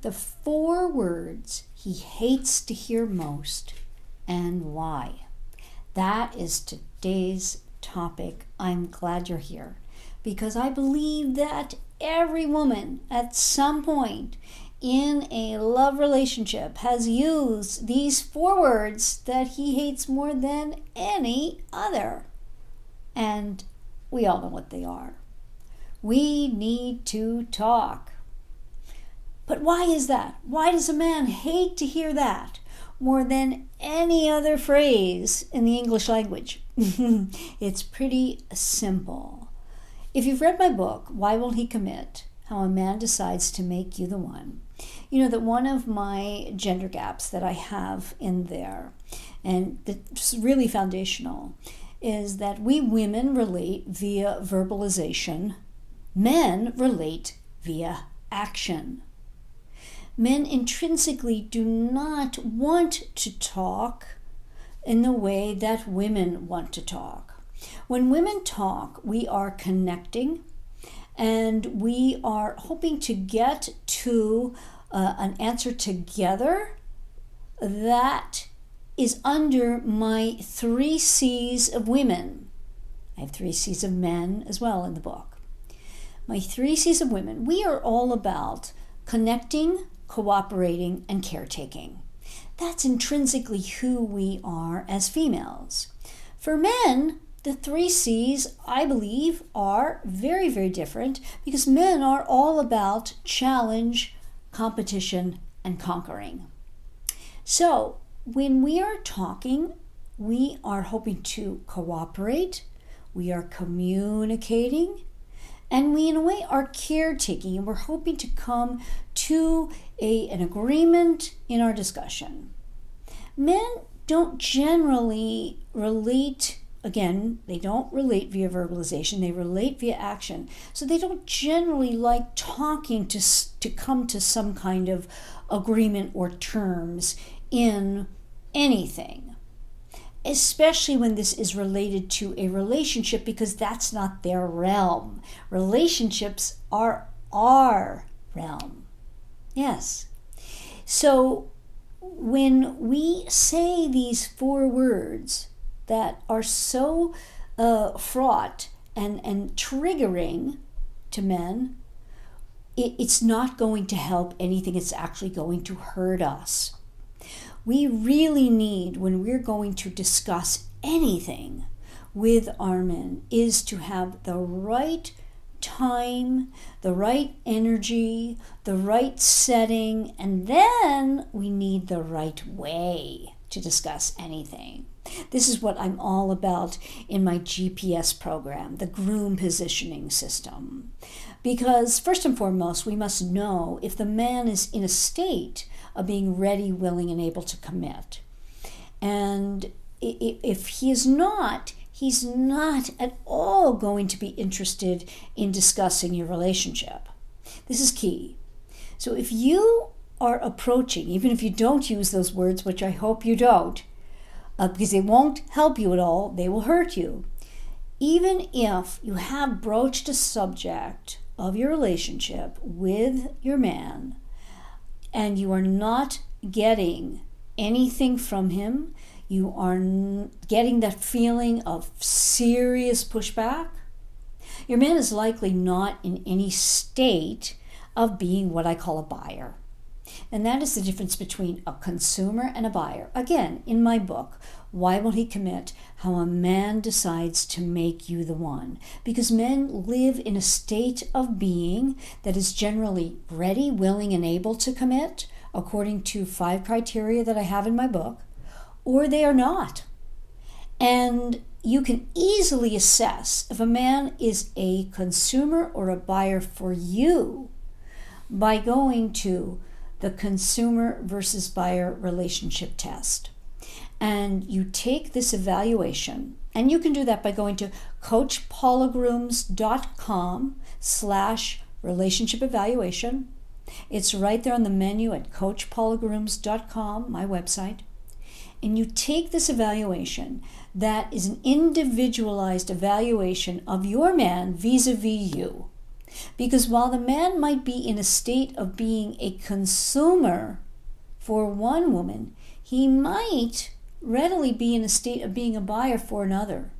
The 4 words he hates to hear most and why. That is today's topic. I'm glad you're here because I believe that every woman at some point in a love relationship has used these 4 words that he hates more than any other. And we all know what they are. We need to talk. But why is that? Why does a man hate to hear that more than any other phrase in the English language? It's pretty simple. If you've read my book, Why Will He Commit? How a Man Decides to Make You the One, you know that one of my gender gaps that I have in there, and that's really foundational, is that we women relate via verbalization. Men relate via action. Men intrinsically do not want to talk in the way that women want to talk. When women talk, we are connecting and we are hoping to get to an answer together that is under my 3 C's of women. I have 3 C's of men as well in the book. My 3 C's of women. We are all about connecting, cooperating, and caretaking. That's intrinsically who we are as females. For men, the 3 C's, I believe, are very, very different because men are all about challenge, competition, and conquering. So, when we are talking, we are hoping to cooperate, we are communicating, and we, in a way, are caretaking, and we're hoping to come to an agreement in our discussion. Men don't generally relate, again, they don't relate via verbalization, they relate via action. So they don't generally like talking to come to some kind of agreement or terms in anything, especially when this is related to a relationship, because that's not their realm. Relationships are our realm. Yes. So when we say these 4 words that are so fraught and triggering to men, it's not going to help anything. It's actually going to hurt us. We really need, when we're going to discuss anything with our men, is to have the right time, the right energy, the right setting, and then we need the right way to discuss anything. This is what I'm all about in my GPS program, the groom positioning system. Because first and foremost, we must know if the man is in a state of being ready, willing, and able to commit. And if he is not, he's not at all going to be interested in discussing your relationship. This is key. So if you are approaching, even if you don't use those words, which I hope you don't, because they won't help you at all, they will hurt you. Even if you have broached a subject of your relationship with your man and you are not getting anything from him, you are getting that feeling of serious pushback, your man is likely not in any state of being what I call a buyer. And that is the difference between a consumer and a buyer. Again, in my book, Why Will He Commit? How a Man Decides to Make You the One. Because men live in a state of being that is generally ready, willing, and able to commit, according to 5 criteria that I have in my book, or they are not. And you can easily assess if a man is a consumer or a buyer for you by going to the consumer versus buyer relationship test. And you take this evaluation, and you can do that by going to coachpaulagrooms.com/relationship evaluation. It's right there on the menu at coachpaulagrooms.com, my website. And you take this evaluation that is an individualized evaluation of your man vis-a-vis you. Because while the man might be in a state of being a consumer for one woman, he might readily be in a state of being a buyer for another.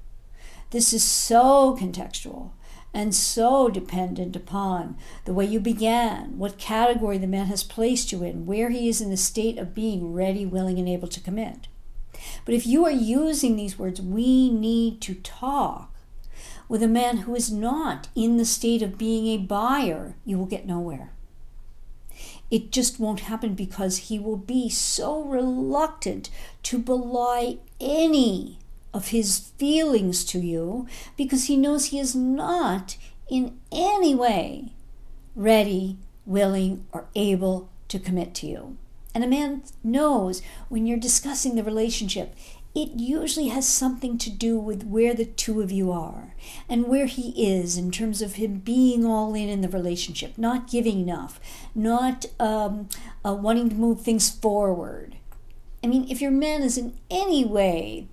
This is so contextual and so dependent upon the way you began, what category the man has placed you in, where he is in the state of being ready, willing, and able to commit. But if you are using these words, we need to talk, with a man who is not in the state of being a buyer, you will get nowhere. It just won't happen because he will be so reluctant to belie any of his feelings to you because he knows he is not in any way ready, willing, or able to commit to you. And a man knows when you're discussing the relationship, it usually has something to do with where the two of you are and where he is in terms of him being all in the relationship, not giving enough, not wanting to move things forward. I mean, if your man is in any way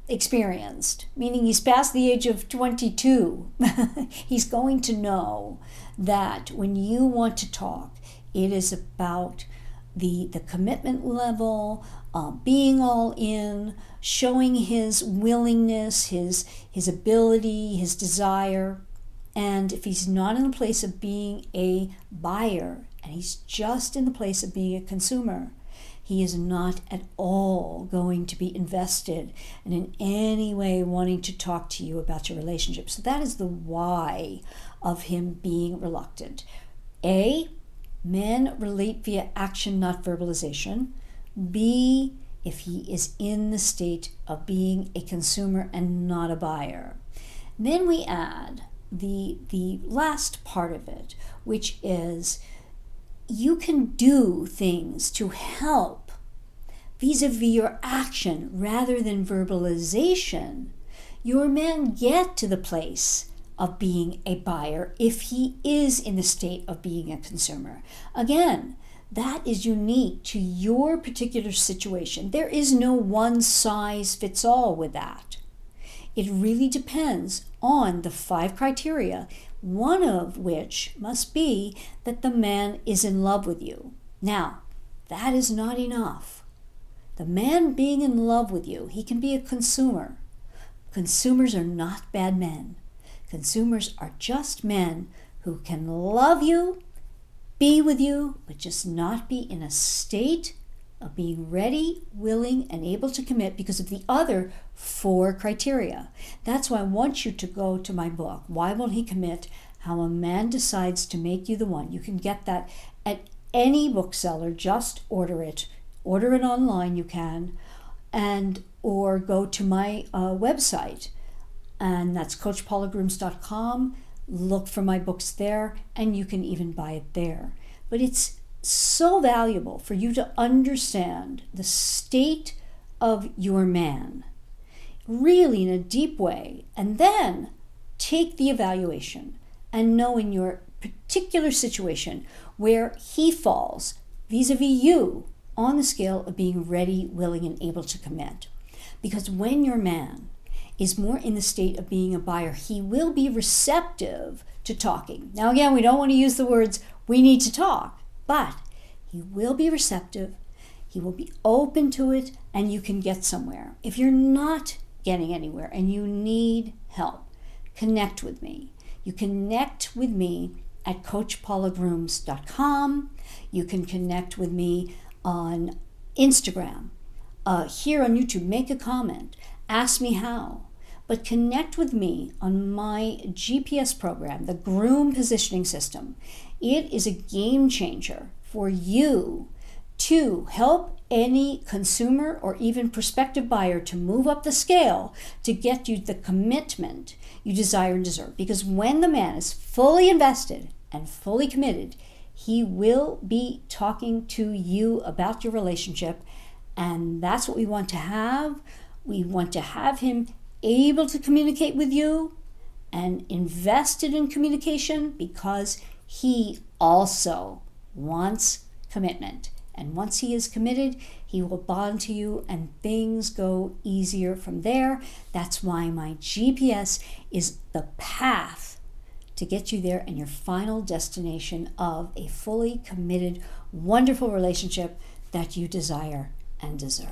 experienced, meaning he's past the age of 22, he's going to know that when you want to talk, it is about the commitment level, being all in, showing his willingness, his ability, his desire. And if he's not in the place of being a buyer and he's just in the place of being a consumer, he is not at all going to be invested and in any way wanting to talk to you about your relationship. So that is the why of him being reluctant. A, men relate via action, not verbalization. B, if he is in the state of being a consumer and not a buyer. Then we add the last part of it, which is you can do things to help vis-a-vis your action rather than verbalization. Your man get to the place of being a buyer if he is in the state of being a consumer. Again, that is unique to your particular situation. There is no one size fits all with that. It really depends on the 5 criteria, one of which must be that the man is in love with you. Now, that is not enough. The man being in love with you, he can be a consumer. Consumers are not bad men. Consumers are just men who can love you, be with you, but just not be in a state of being ready, willing, and able to commit because of the other 4 criteria. That's why I want you to go to my book, Why Won't He Commit? How a Man Decides to Make You the One. You can get that at any bookseller. Just order it. Order it online, you can, or go to my website, and that's coachpaulagrooms.com. Look for my books there, and you can even buy it there. But it's so valuable for you to understand the state of your man, really in a deep way, and then take the evaluation and know in your particular situation where he falls vis-a-vis you on the scale of being ready, willing, and able to commit. Because when your man is more in the state of being a buyer, he will be receptive to talking. Now again, we don't want to use the words, we need to talk, but he will be receptive, he will be open to it, and you can get somewhere. If you're not getting anywhere and you need help, connect with me. You connect with me at coachpaulagrooms.com. You can connect with me on Instagram, here on YouTube, make a comment, ask me how. But connect with me on my GPS program, the Groom Positioning System. It is a game changer for you to help any consumer or even prospective buyer to move up the scale to get you the commitment you desire and deserve. Because when the man is fully invested and fully committed, he will be talking to you about your relationship, and that's what we want to have. We want to have him able to communicate with you and invested in communication because he also wants commitment. And once he is committed, he will bond to you and things go easier from there. That's why my GPS is the path to get you there in your final destination of a fully committed, wonderful relationship that you desire and deserve.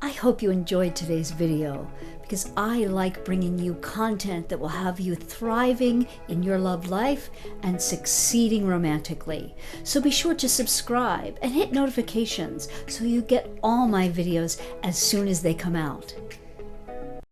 I hope you enjoyed today's video because I like bringing you content that will have you thriving in your love life and succeeding romantically. So be sure to subscribe and hit notifications so you get all my videos as soon as they come out.